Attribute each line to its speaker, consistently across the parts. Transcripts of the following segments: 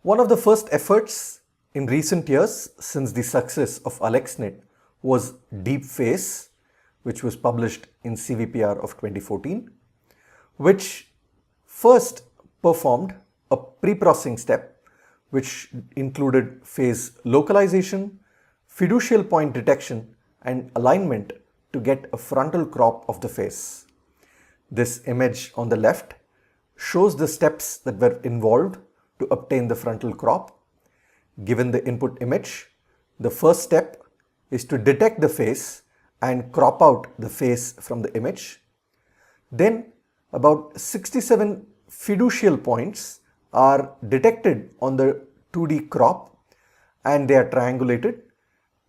Speaker 1: One of the first efforts in recent years since the success of AlexNet was DeepFace, which was published in CVPR of 2014, which first performed a pre-processing step which included phase localization, fiducial point detection and alignment to get a frontal crop of the face. This image on the left shows the steps that were involved to obtain the frontal crop. Given the input image, the first step is to detect the face and crop out the face from the image. Then about 67 fiducial points are detected on the 2D crop and they are triangulated.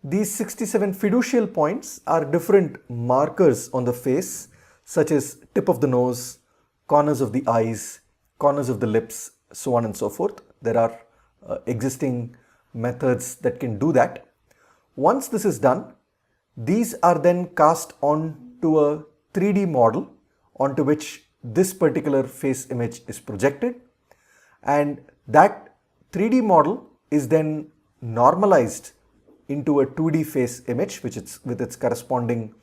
Speaker 1: These 67 fiducial points are different markers on the face, such as tip of the nose, corners of the eyes, corners of the lips, so on and so forth. There are existing methods that can do that. Once this is done, these are then cast onto a 3D model onto which this particular face image is projected, and that 3D model is then normalized into a 2D face image with its corresponding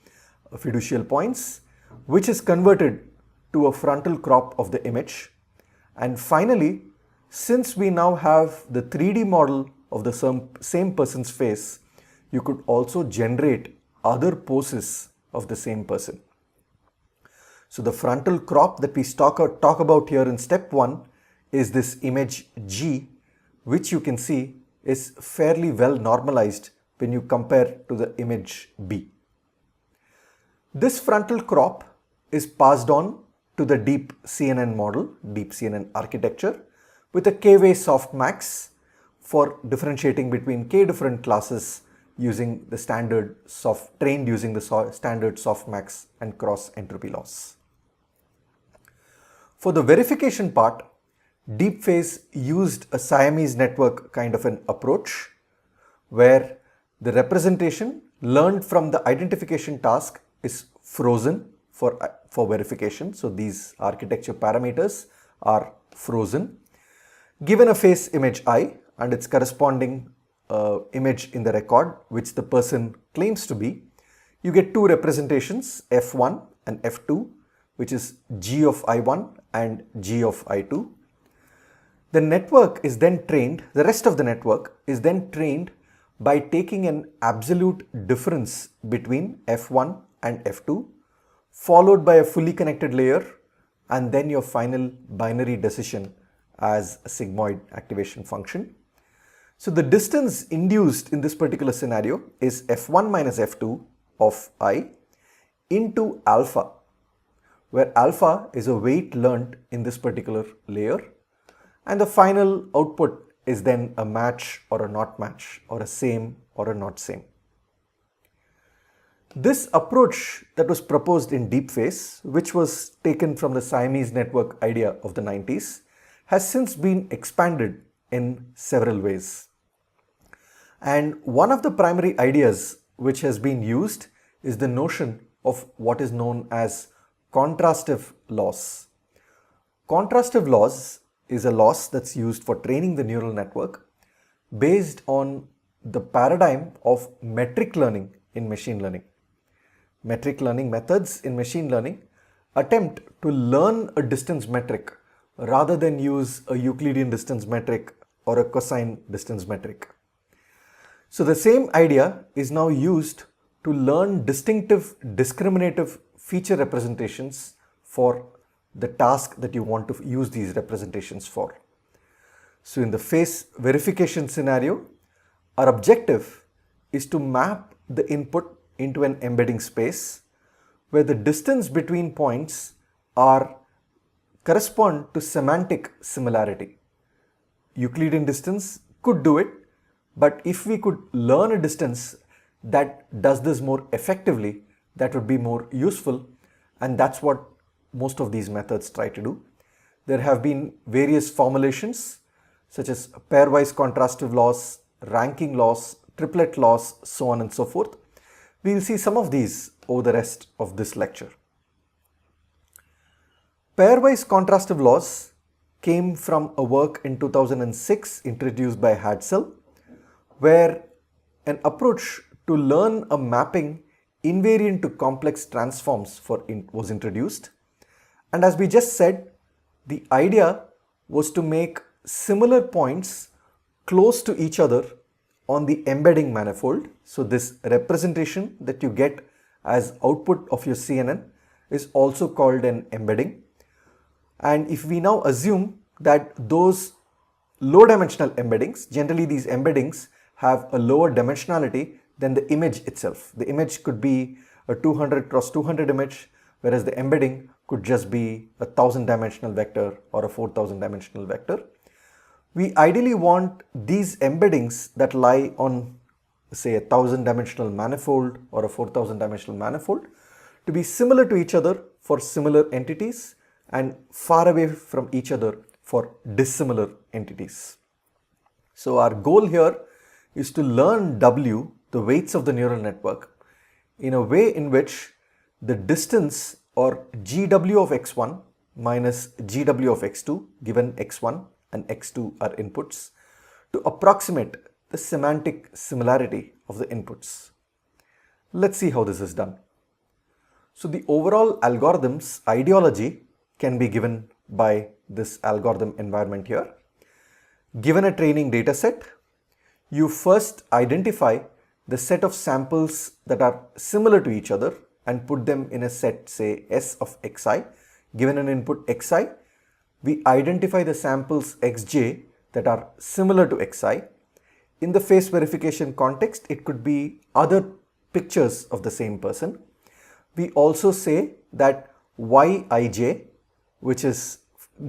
Speaker 1: fiducial points, which is converted to a frontal crop of the image. And finally, since we now have the 3D model of the same person's face, you could also generate other poses of the same person. So the frontal crop that we talk about here in step 1 is this image G, which you can see is fairly well normalized when you compare to the image B. This frontal crop is passed on to the deep CNN model, deep CNN architecture, with a k-way softmax for differentiating between k different classes using the standard trained using the standard softmax and cross entropy laws. For the verification part, DeepFace used a Siamese network kind of an approach where the representation learned from the identification task is frozen for verification. So these architecture parameters are frozen. Given a face image I and its corresponding image in the record which the person claims to be, you get two representations, F1 and F2, which is G of I1 and G of I2. The network is then trained, the rest of the network is then trained by taking an absolute difference between F1 and F2, followed by a fully connected layer, and then your final binary decision as a sigmoid activation function. So the distance induced in this particular scenario is F1 minus F2 of I into alpha, where alpha is a weight learned in this particular layer, and the final output is then a match or a not match, or a same or a not same. This approach that was proposed in DeepFace, which was taken from the Siamese network idea of the 90s, has since been expanded in several ways. And one of the primary ideas which has been used is the notion of what is known as contrastive loss. Contrastive loss is a loss that's used for training the neural network based on the paradigm of metric learning in machine learning. Metric learning methods in machine learning attempt to learn a distance metric rather than use a Euclidean distance metric or a cosine distance metric. So the same idea is now used to learn distinctive discriminative feature representations for the task that you want to use these representations for. So in the face verification scenario, our objective is to map the input into an embedding space where the distance between points correspond to semantic similarity. Euclidean distance could do it, but if we could learn a distance that does this more effectively, that would be more useful, and that's what most of these methods try to do. There have been various formulations such as pairwise contrastive loss, ranking loss, triplet loss, so on and so forth. We will see some of these over the rest of this lecture. Pairwise contrastive loss came from a work in 2006 introduced by Hadsell, where an approach to learn a mapping invariant to complex transforms was introduced. And as we just said, the idea was to make similar points close to each other on the embedding manifold. So this representation that you get as output of your CNN is also called an embedding. And if we now assume that those low dimensional embeddings, generally these embeddings have a lower dimensionality than the image itself. The image could be a 200 cross 200 image, whereas the embedding could just be a 1000 dimensional vector or a 4000 dimensional vector. We ideally want these embeddings that lie on, say, a 1000 dimensional manifold or a 4000 dimensional manifold to be similar to each other for similar entities and far away from each other for dissimilar entities. So our goal here is to learn W, the weights of the neural network, in a way in which the distance or GW of x1 minus GW of x2, given x1 and x2 are inputs, to approximate the semantic similarity of the inputs. Let's see how this is done. So the overall algorithm's ideology can be given by this algorithm environment here. Given a training data set, you first identify the set of samples that are similar to each other and put them in a set, say S of xi. Given an input xi, we identify the samples xj that are similar to xi. In the face verification context, it could be other pictures of the same person. We also say that yij, which is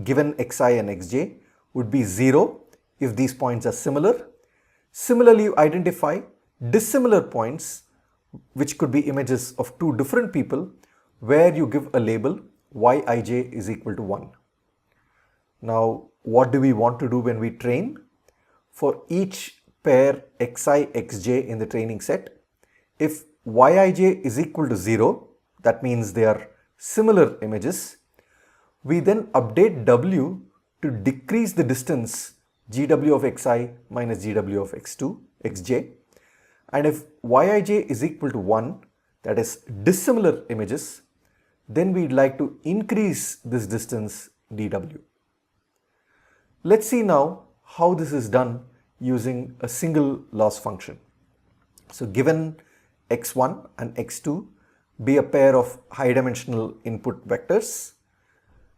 Speaker 1: given xi and xj, would be 0 if these points are similar. Similarly, you identify dissimilar points, which could be images of two different people, where you give a label yij is equal to 1. Now, what do we want to do when we train? For each pair xi, xj in the training set, if yij is equal to 0, that means they are similar images, we then update W to decrease the distance GW of xi minus GW of x2, xj. And if yij is equal to 1, that is dissimilar images, then we'd like to increase this distance dw. Let's see now how this is done using a single loss function. So given x1 and x2 be a pair of high dimensional input vectors,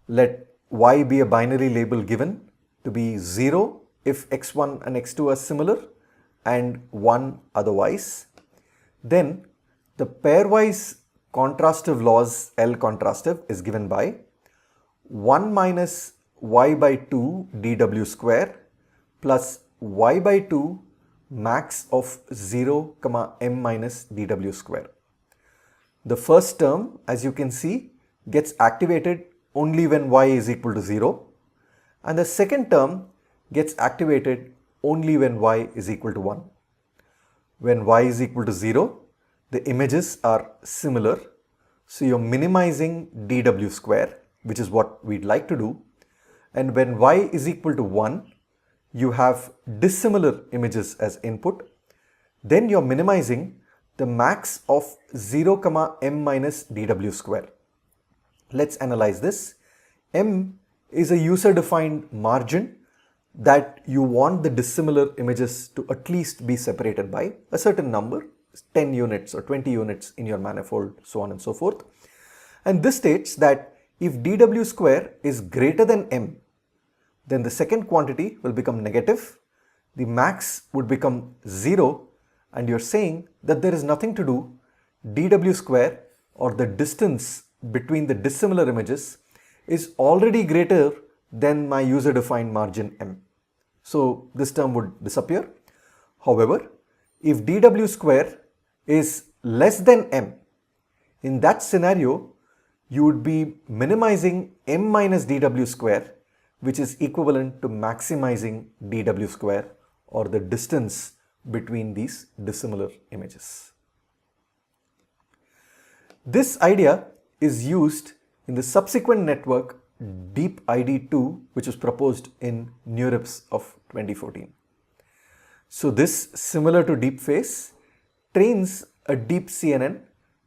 Speaker 1: let y be a binary label given to be 0 if x1 and x2 are similar and 1 otherwise. Then the pairwise contrastive loss L contrastive is given by 1 minus y by 2 dw square plus y by 2 max of 0 comma m minus dw square. The first term, as you can see, gets activated only when y is equal to 0, and the second term gets activated only when y is equal to 1. When y is equal to 0, the images are similar, so you're minimizing dw square, which is what we'd like to do, and when y is equal to 1, you have dissimilar images as input, then you're minimizing the max of 0 comma m minus dw square. Let's analyze this. M is a user-defined margin that you want the dissimilar images to at least be separated by a certain number, 10 units or 20 units in your manifold, so on and so forth. And this states that if dw square is greater than m, then the second quantity will become negative, the max would become 0, and you're saying that there is nothing to do. dw square, or the distance between the dissimilar images, is already greater than my user-defined margin m. So this term would disappear. However, if dw square is less than m, in that scenario, you would be minimizing m minus dw square, which is equivalent to maximizing dw square, or the distance between these dissimilar images. This idea is used in the subsequent network DeepID2, which was proposed in NeurIPS of 2014. So this, similar to DeepFace, trains a deep CNN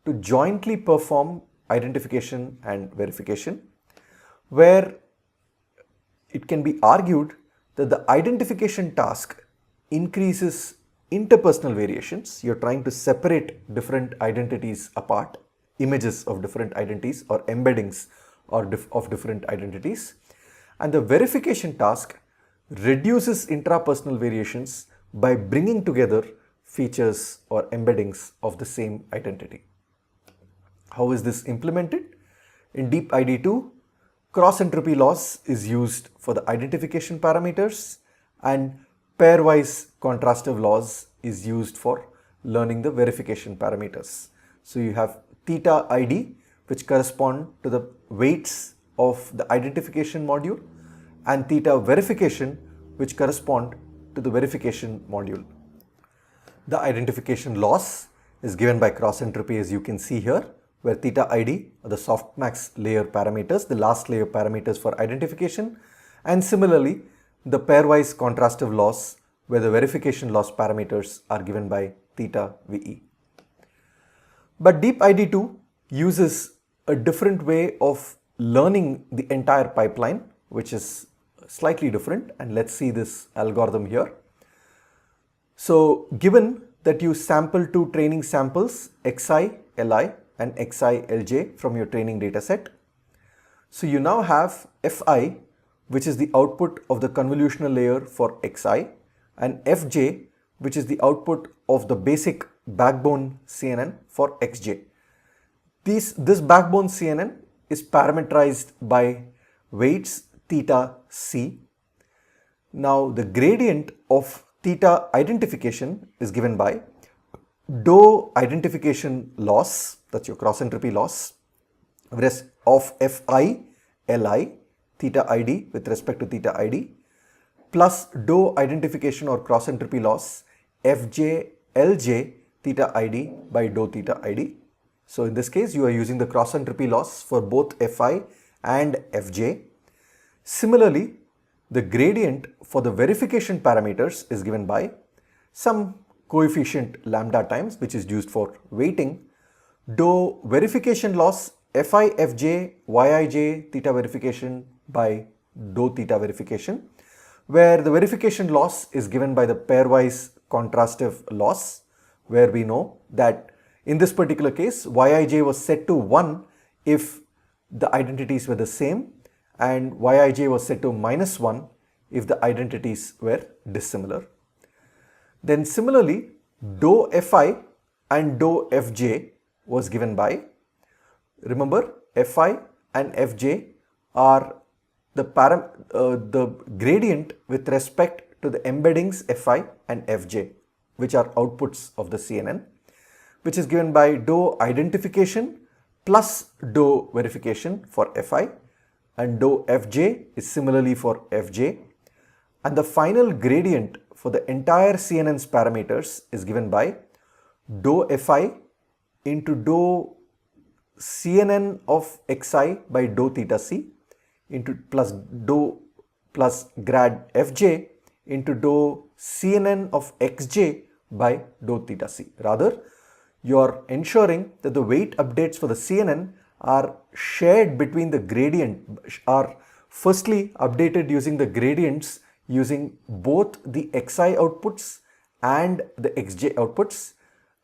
Speaker 1: to jointly perform identification and verification, where it can be argued that the identification task increases interpersonal variations. You're trying to separate different identities apart, images of different identities or embeddings of different identities. And the verification task reduces intrapersonal variations by bringing together features or embeddings of the same identity. How is this implemented? In DeepID2, cross-entropy loss is used for the identification parameters, and pairwise contrastive loss is used for learning the verification parameters. So you have theta ID, which correspond to the weights of the identification module, and theta verification, which correspond to the verification module. The identification loss is given by cross-entropy, as you can see here, where theta ID are the softmax layer parameters, the last layer parameters for identification, and similarly the pairwise contrastive loss, where the verification loss parameters are given by theta VE. But DeepID2 uses a different way of learning the entire pipeline, which is slightly different, and let's see this algorithm here. So given that you sample two training samples, Xi, Li and Xi, Lj from your training dataset, so you now have Fi, which is the output of the convolutional layer for Xi, and Fj, which is the output of the basic backbone CNN for Xj. This backbone CNN is parameterized by weights theta c. Now the gradient of theta identification is given by dou identification loss, that's your cross entropy loss, whereas of Fi, Li, theta id with respect to theta id, plus dou identification or cross entropy loss Fj, Lj, theta id by dou theta id. So in this case, you are using the cross entropy loss for both Fi and Fj. Similarly, the gradient for the verification parameters is given by some coefficient lambda times, which is used for weighting, dou verification loss Fi, Fj, Yij, theta verification by dou theta verification, where the verification loss is given by the pairwise contrastive loss, where we know that in this particular case, Yij was set to 1 if the identities were the same, and Yij was set to -1 if the identities were dissimilar. Then similarly, dou Fi and dou Fj was given by, remember, Fi and Fj are the gradient with respect to the embeddings Fi and Fj, which are outputs of the CNN, which is given by dou identification plus dou verification for Fi, and dou Fj is similarly for Fj, and the final gradient for the entire CNN's parameters is given by dou Fi into dou CNN of Xi by dou theta c into plus dou plus grad Fj into dou CNN of Xj by dou theta c. Rather, you are ensuring that the weight updates for the CNN are shared between the gradient, are firstly updated using the gradients using both the Xi outputs and the Xj outputs,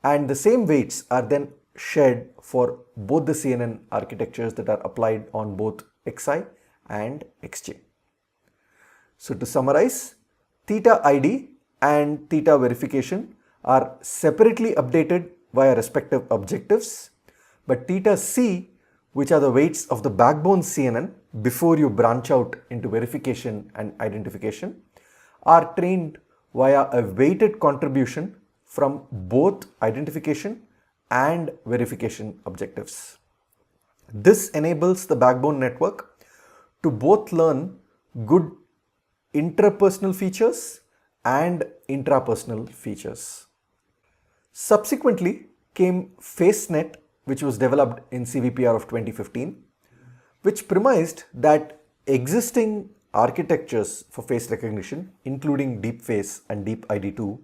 Speaker 1: and the same weights are then shared for both the CNN architectures that are applied on both Xi and Xj. So to summarize, theta id and theta verification are separately updated via respective objectives, but theta c, which are the weights of the backbone CNN before you branch out into verification and identification, are trained via a weighted contribution from both identification and verification objectives. This enables the backbone network to both learn good interpersonal features and intrapersonal features. Subsequently came FaceNet, which was developed in CVPR of 2015, which premised that existing architectures for face recognition, including deep face and deep ID2,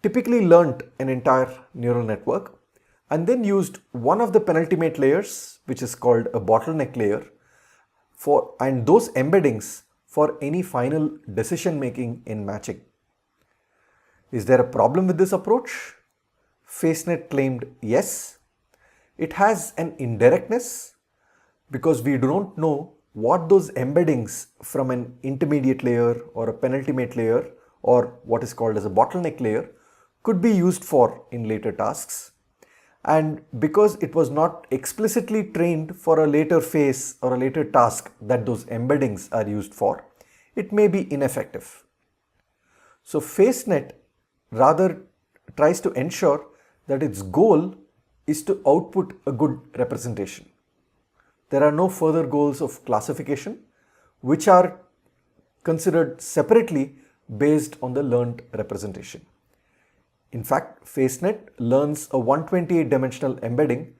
Speaker 1: typically learnt an entire neural network and then used one of the penultimate layers, which is called a bottleneck layer, and those embeddings for any final decision making in matching. Is there a problem with this approach? FaceNet claimed yes. It has an indirectness because we do not know what those embeddings from an intermediate layer or a penultimate layer or what is called as a bottleneck layer could be used for in later tasks. And because it was not explicitly trained for a later phase or a later task that those embeddings are used for, it may be ineffective. So FaceNet rather tries to ensure that its goal is to output a good representation. There are no further goals of classification which are considered separately based on the learned representation. In fact, FaceNet learns a 128-dimensional embedding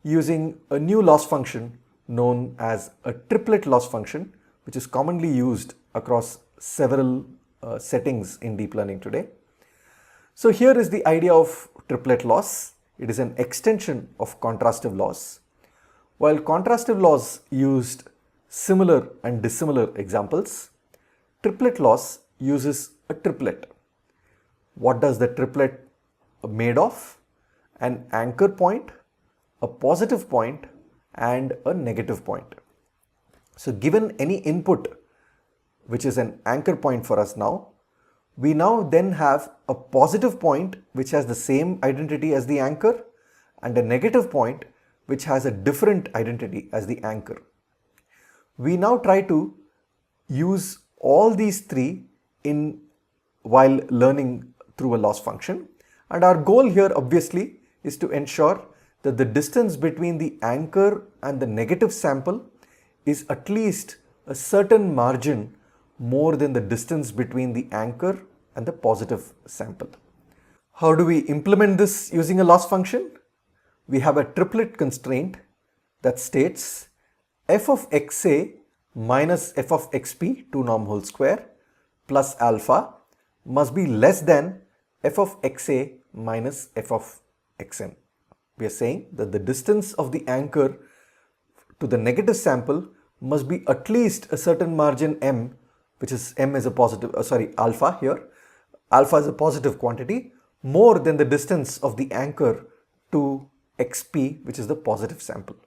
Speaker 1: using a new loss function known as a triplet loss function, which is commonly used across several settings in deep learning today. So here is the idea of triplet loss. It is an extension of contrastive loss. While contrastive loss used similar and dissimilar examples, triplet loss uses a triplet. What does the triplet made of? An anchor point, a positive point, and a negative point. So given any input, which is an anchor point for us now, we now then have a positive point which has the same identity as the anchor and a negative point which has a different identity as the anchor. We now try to use all these three while learning through a loss function, and our goal here obviously is to ensure that the distance between the anchor and the negative sample is at least a certain margin more than the distance between the anchor and the positive sample. How do we implement this using a loss function? We have a triplet constraint that states f of xa minus f of xp 2 norm whole square plus alpha must be less than f of xa minus f of xn. We are saying that the distance of the anchor to the negative sample must be at least a certain margin m, which is m is a positive, alpha here. Alpha is a positive quantity more than the distance of the anchor to xp, which is the positive sample.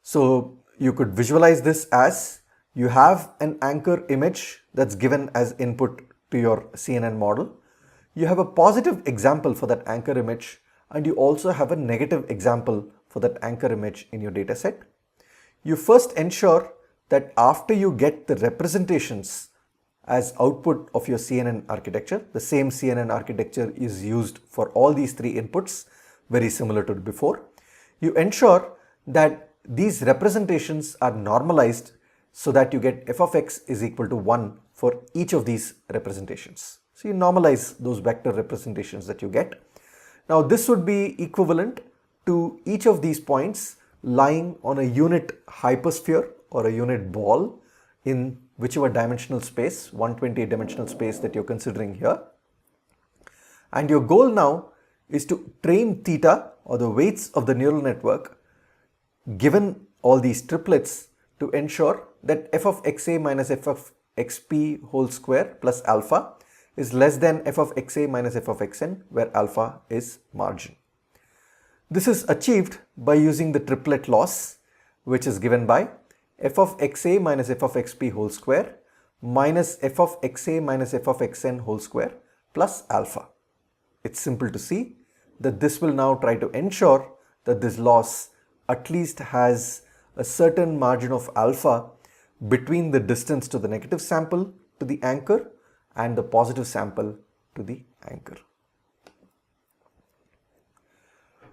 Speaker 1: So you could visualize this as you have an anchor image that's given as input to your CNN model. You have a positive example for that anchor image, and you also have a negative example for that anchor image in your dataset. You first ensure that after you get the representations as output of your CNN architecture, the same CNN architecture is used for all these three inputs, very similar to before. You ensure that these representations are normalized so that you get f of x is equal to 1 for each of these representations. So you normalize those vector representations that you get. Now this would be equivalent to each of these points lying on a unit hypersphere or a unit ball in whichever dimensional space, 128 dimensional space that you're considering here. And your goal now is to train theta, or the weights of the neural network, given all these triplets, to ensure that f of xa minus f of xp whole square plus alpha is less than f of xa minus f of xn, where alpha is margin. This is achieved by using the triplet loss, which is given by f of xa minus f of xp whole square minus f of xa minus f of xn whole square plus alpha. It's simple to see that this will now try to ensure that this loss at least has a certain margin of alpha between the distance to the negative sample to the anchor and the positive sample to the anchor.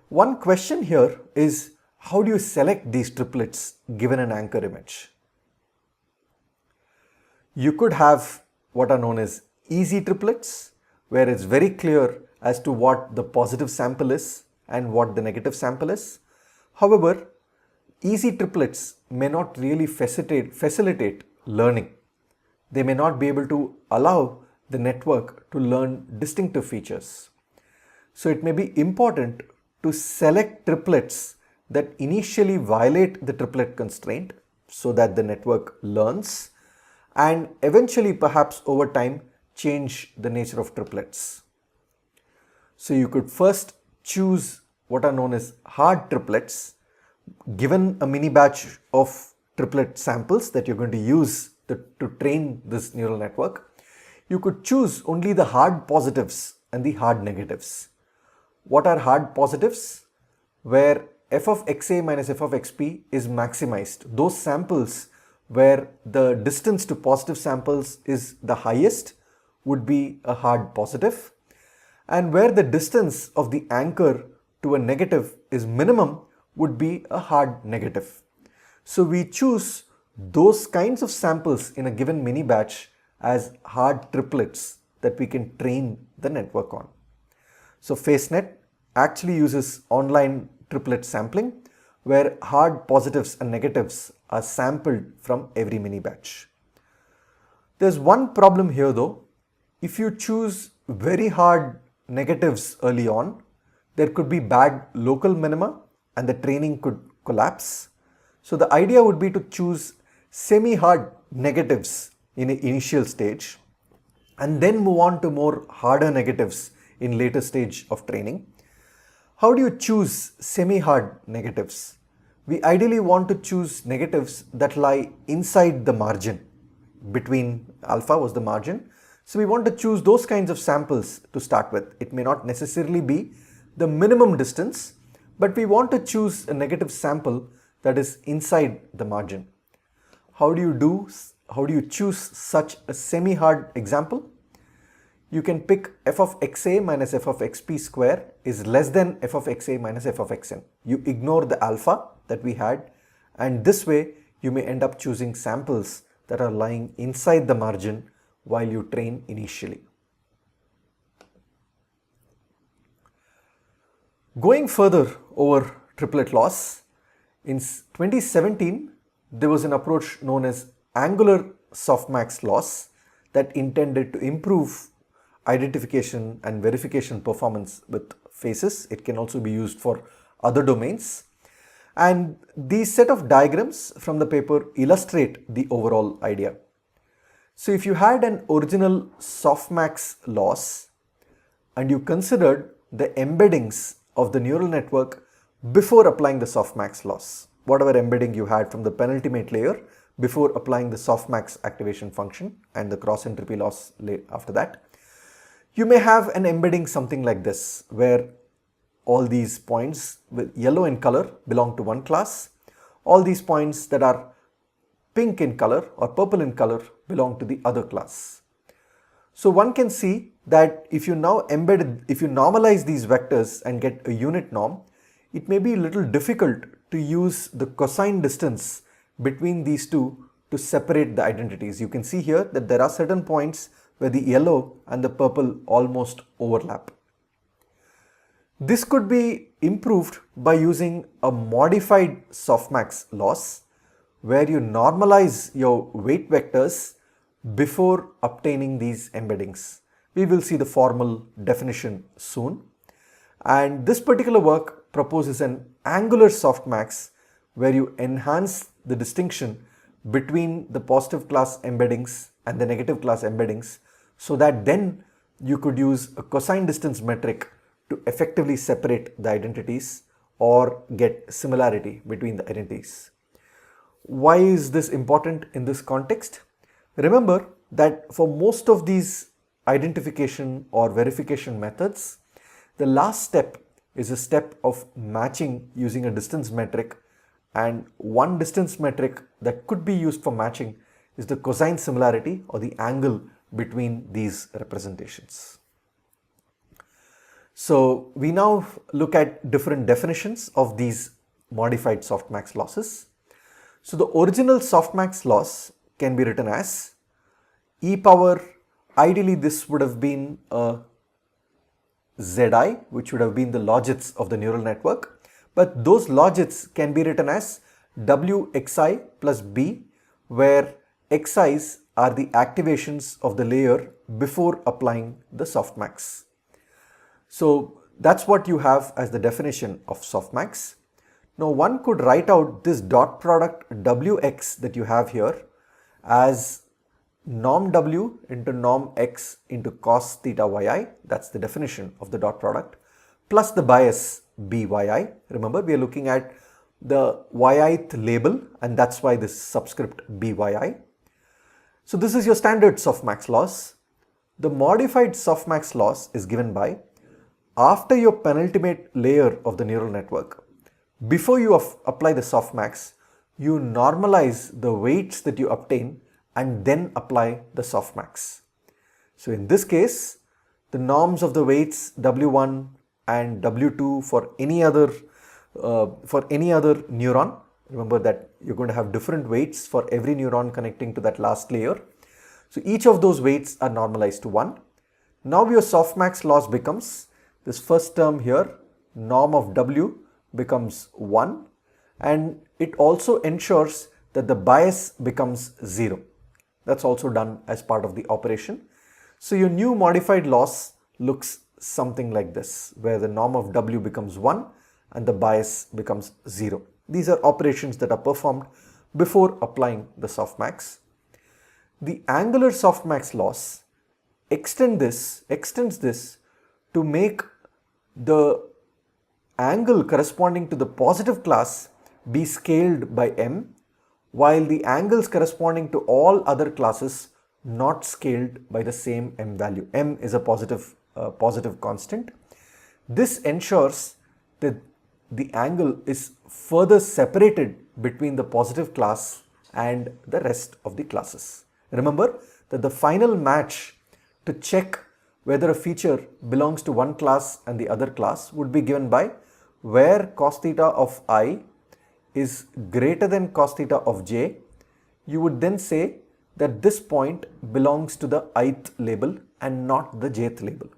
Speaker 1: One question here is, how do you select these triplets given an anchor image? You could have what are known as easy triplets, where it's very clear as to what the positive sample is and what the negative sample is. However, easy triplets may not really facilitate learning. They may not be able to allow the network to learn distinctive features. So it may be important to select triplets that initially violate the triplet constraint so that the network learns, and eventually perhaps over time change the nature of triplets. So you could first choose what are known as hard triplets. Given a mini batch of triplet samples that you're going to use to train this neural network, you could choose only the hard positives and the hard negatives. What are hard positives? Where f of xa minus f of xp is maximized. Those samples where the distance to positive samples is the highest would be a hard positive, and where the distance of the anchor to a negative is minimum would be a hard negative. So we choose those kinds of samples in a given mini batch as hard triplets that we can train the network on. So FaceNet actually uses online triplet sampling where hard positives and negatives are sampled from every mini batch. There's one problem here though. If you choose very hard negatives early on, there could be bad local minima and the training could collapse. So the idea would be to choose semi-hard negatives in an initial stage and then move on to more harder negatives in later stage of training. How do you choose semi-hard negatives? We ideally want to choose negatives that lie inside the margin. Between alpha was the margin. So we want to choose those kinds of samples to start with. It may not necessarily be the minimum distance, but we want to choose a negative sample that is inside the margin. How do you choose such a semi-hard example? You can pick f of xa minus f of xp square is less than f of xa minus f of xn. You ignore the alpha that we had, and this way you may end up choosing samples that are lying inside the margin while you train initially. Going further over triplet loss, in 2017 there was an approach known as angular softmax loss that intended to improve identification and verification performance with faces. It can also be used for other domains. And these set of diagrams from the paper illustrate the overall idea. So if you had an original softmax loss and you considered the embeddings of the neural network before applying the softmax loss, whatever embedding you had from the penultimate layer before applying the softmax activation function and the cross entropy loss after that, you may have an embedding something like this, where all these points with yellow in color belong to one class, all these points that are pink in color or purple in color belong to the other class. So one can see that if you normalize these vectors and get a unit norm, it may be a little difficult to use the cosine distance between these two to separate the identities. You can see here that there are certain points where the yellow and the purple almost overlap. This could be improved by using a modified softmax loss where you normalize your weight vectors before obtaining these embeddings. We will see the formal definition soon. And this particular work proposes an angular softmax where you enhance the distinction between the positive class embeddings and the negative class embeddings, so that then you could use a cosine distance metric to effectively separate the identities or get similarity between the identities. Why is this important in this context? Remember that for most of these identification or verification methods, the last step is a step of matching using a distance metric, and one distance metric that could be used for matching is the cosine similarity or the angle between these representations. So we now look at different definitions of these modified softmax losses. So the original softmax loss can be written as e power, ideally this would have been a zi, which would have been the logits of the neural network, but those logits can be written as Wxi plus b, where xi's are the activations of the layer before applying the softmax. So that's what you have as the definition of softmax. Now one could write out this dot product Wx that you have here as norm W into norm X into cos theta Yi, that's the definition of the dot product, plus the bias Byi. Remember, we are looking at the Yi'th label and that's why this subscript Byi. So this is your standard softmax loss. The modified softmax loss is given by after your penultimate layer of the neural network. Before you apply the softmax, you normalize the weights that you obtain and then apply the softmax. So in this case, the norms of the weights W1 and W2 for any other neuron, remember that you're going to have different weights for every neuron connecting to that last layer. So each of those weights are normalized to 1. Now your softmax loss becomes this first term here, norm of W becomes 1, and it also ensures that the bias becomes 0. That's also done as part of the operation. So your new modified loss looks something like this, where the norm of W becomes 1 and the bias becomes 0. These are operations that are performed before applying the softmax. The angular softmax loss extends this to make the angle corresponding to the positive class be scaled by m, while the angles corresponding to all other classes not scaled by the same m value. M is a positive constant. This ensures that the angle is further separated between the positive class and the rest of the classes. Remember that the final match to check whether a feature belongs to one class and the other class would be given by where cos theta of I is greater than cos theta of j. You would then say that this point belongs to the ith label and not the jth label.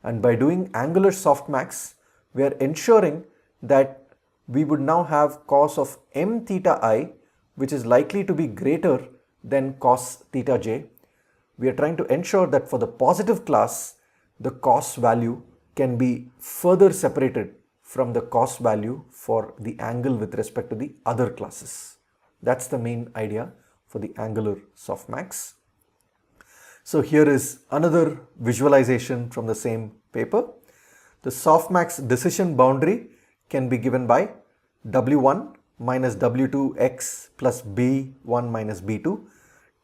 Speaker 1: And by doing angular softmax, we are ensuring that we would now have cos of m theta I, which is likely to be greater than cos theta j. We are trying to ensure that for the positive class, the cos value can be further separated from the cos value for the angle with respect to the other classes. That's the main idea for the angular softmax. So here is another visualization from the same paper. The softmax decision boundary can be given by W1 minus W2x plus B1 minus B2,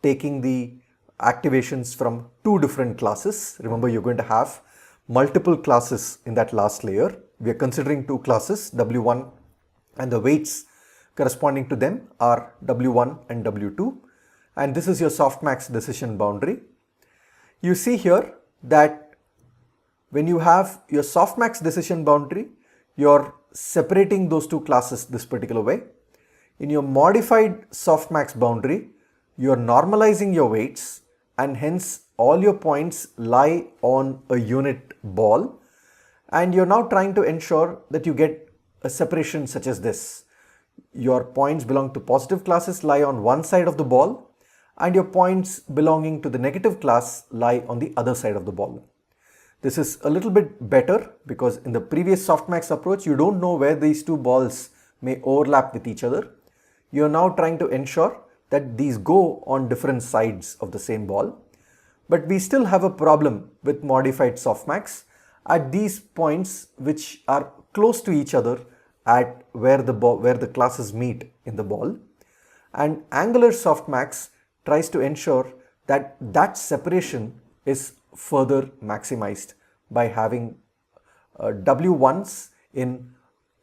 Speaker 1: taking the activations from two different classes. Remember, you're going to have multiple classes in that last layer. We are considering two classes, W1, and the weights corresponding to them are W1 and W2. And this is your softmax decision boundary. You see here that when you have your softmax decision boundary, you're separating those two classes this particular way. In your modified softmax boundary, you're normalizing your weights and hence all your points lie on a unit ball, and you're now trying to ensure that you get a separation such as this. Your points belong to positive classes lie on one side of the ball and your points belonging to the negative class lie on the other side of the ball. This is a little bit better because in the previous softmax approach, you don't know where these two balls may overlap with each other. You're now trying to ensure that these go on different sides of the same ball. But we still have a problem with modified softmax at these points which are close to each other at where the classes meet in the ball. And angular softmax tries to ensure that that separation is further maximized by having W1s in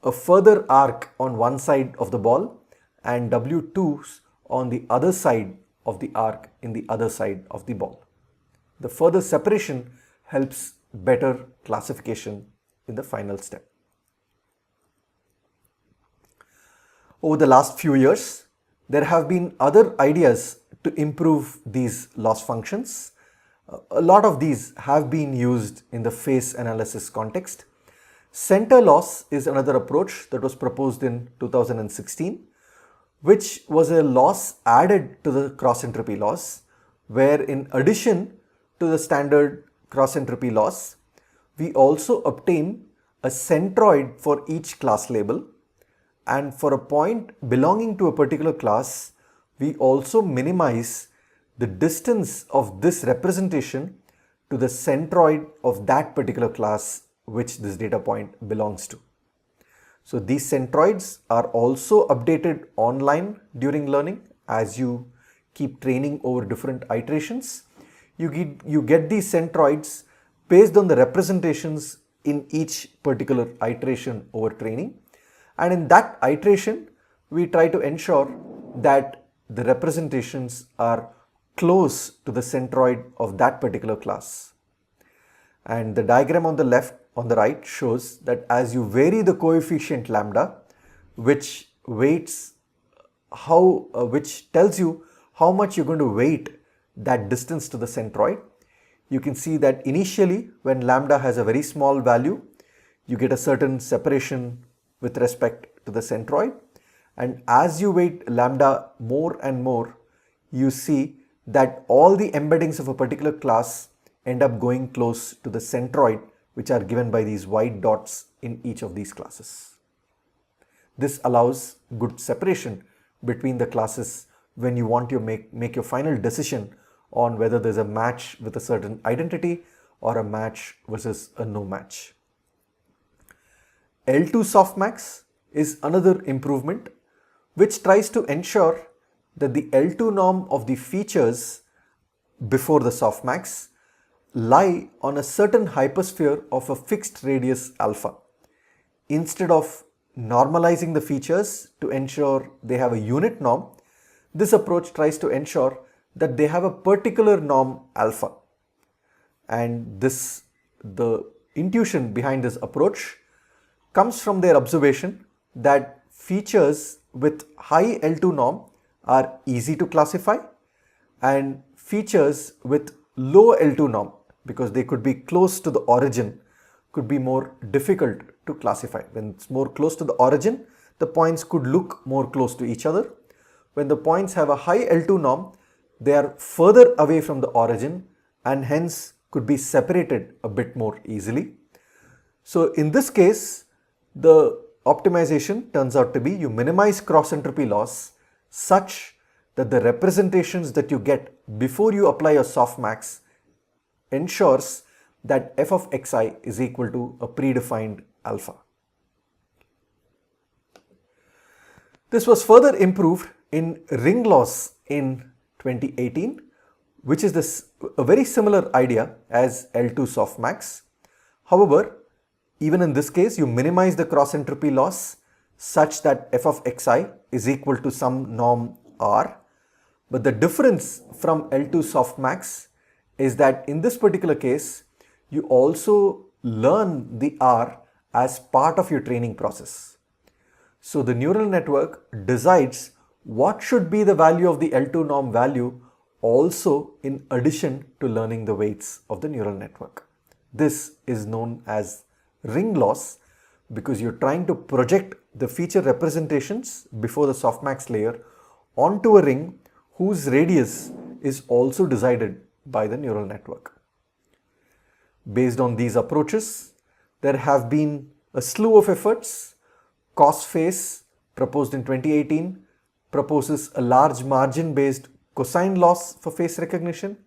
Speaker 1: a further arc on one side of the ball and W2s on the other side of the arc in the other side of the ball. The further separation helps better classification in the final step. Over the last few years, there have been other ideas to improve these loss functions. A lot of these have been used in the phase analysis context. Center loss is another approach that was proposed in 2016, which was a loss added to the cross entropy loss, where in addition to the standard cross entropy loss, we also obtain a centroid for each class label, and for a point belonging to a particular class, we also minimize the distance of this representation to the centroid of that particular class which this data point belongs to. So these centroids are also updated online during learning as you keep training over different iterations. You get these centroids based on the representations in each particular iteration over training, and in that iteration we try to ensure that the representations are close to the centroid of that particular class. And the diagram on the right shows that as you vary the coefficient lambda, which tells you how much you're going to weight that distance to the centroid, you can see that initially when lambda has a very small value, you get a certain separation with respect to the centroid, and as you weight lambda more and more, you see that all the embeddings of a particular class end up going close to the centroid, which are given by these white dots in each of these classes. This allows good separation between the classes when you want to make your final decision on whether there's a match with a certain identity or a match versus a no match. L2 softmax is another improvement which tries to ensure that the L2 norm of the features before the softmax lie on a certain hypersphere of a fixed radius alpha. Instead of normalizing the features to ensure they have a unit norm, this approach tries to ensure that they have a particular norm alpha. And the intuition behind this approach comes from their observation that features with high L2 norm are easy to classify, and features with low L2 norm, because they could be close to the origin, could be more difficult to classify. When it's more close to the origin, the points could look more close to each other. When the points have a high L2 norm, they are further away from the origin and hence could be separated a bit more easily. So in this case, the optimization turns out to be you minimize cross entropy loss such that the representations that you get before you apply a softmax ensures that f of xi is equal to a predefined alpha. This was further improved in ring loss in 2018, which is a very similar idea as L2 softmax. However, even in this case, you minimize the cross entropy loss such that f of xi is equal to some norm r. But the difference from L2 softmax is that in this particular case, you also learn the r as part of your training process. So the neural network decides what should be the value of the L2 norm value also in addition to learning the weights of the neural network. This is known as ring loss because you're trying to project the feature representations before the softmax layer onto a ring whose radius is also decided by the neural network. Based on these approaches, there have been a slew of efforts. COSFACE, proposed in 2018, proposes a large margin-based cosine loss for face recognition.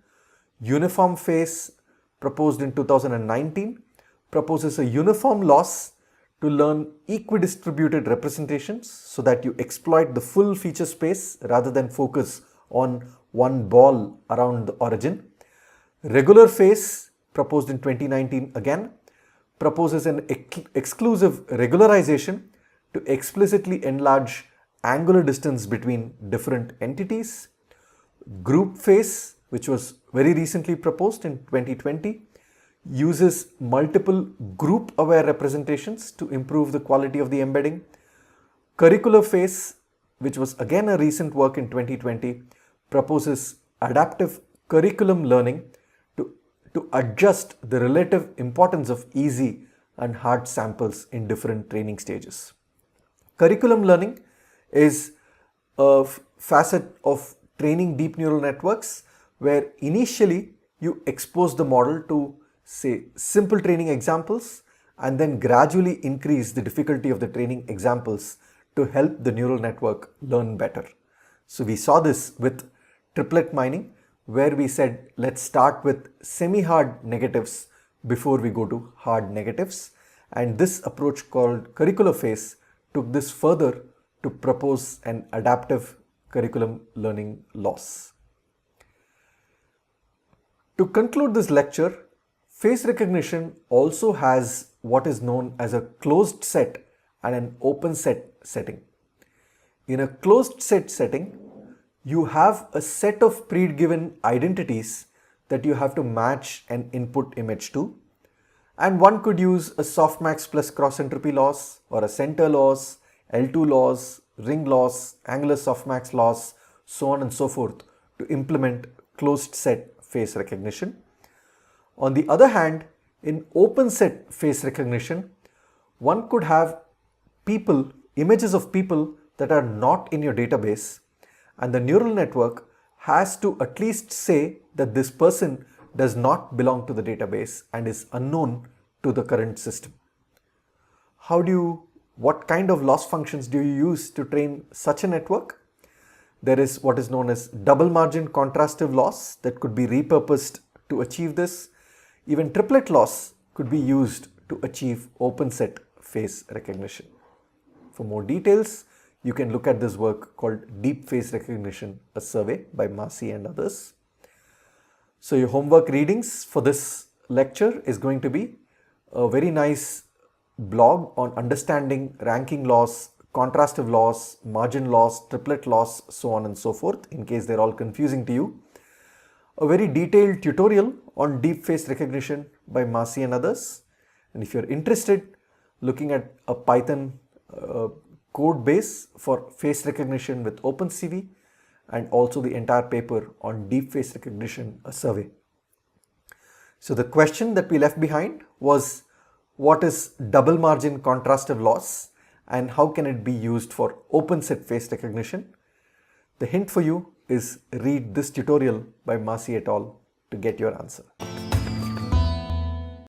Speaker 1: Uniform face, proposed in 2019, proposes a uniform loss to learn equidistributed representations so that you exploit the full feature space rather than focus on one ball around the origin. Regular face, proposed in 2019 again, proposes an exclusive regularization to explicitly enlarge angular distance between different entities. Group face, which was very recently proposed in 2020, uses multiple group-aware representations to improve the quality of the embedding. Curricular face, which was again a recent work in 2020, proposes adaptive curriculum learning to adjust the relative importance of easy and hard samples in different training stages. Curriculum learning is a facet of training deep neural networks where initially you expose the model to, say, simple training examples and then gradually increase the difficulty of the training examples to help the neural network learn better. So we saw this with triplet mining, where we said let's start with semi-hard negatives before we go to hard negatives, and this approach called curricular phase took this further to propose an adaptive curriculum learning loss. To conclude this lecture, face recognition also has what is known as a closed set and an open set setting. In a closed set setting, you have a set of pre-given identities that you have to match an input image to, and one could use a softmax plus cross entropy loss or a center loss, L2 loss, ring loss, angular softmax loss, so on and so forth to implement closed set face recognition. On the other hand, in open set face recognition, one could have people, images of people that are not in your database, and the neural network has to at least say that this person does not belong to the database and is unknown to the current system. What kind of loss functions do you use to train such a network? There is what is known as double margin contrastive loss that could be repurposed to achieve this. Even triplet loss could be used to achieve open set face recognition. For more details, you can look at this work called Deep Face Recognition, a survey by Marcy and others. So your homework readings for this lecture is going to be a very nice blog on understanding ranking loss, contrastive loss, margin loss, triplet loss, so on and so forth, in case they're all confusing to you. A very detailed tutorial on deep face recognition by Marcy and others. And if you're interested looking at a Python code base for face recognition with OpenCV, and also the entire paper on deep face recognition, a survey. So the question that we left behind was, what is double margin contrastive loss and how can it be used for open set face recognition? The hint for you is read this tutorial by Marcy et al. To get your answer.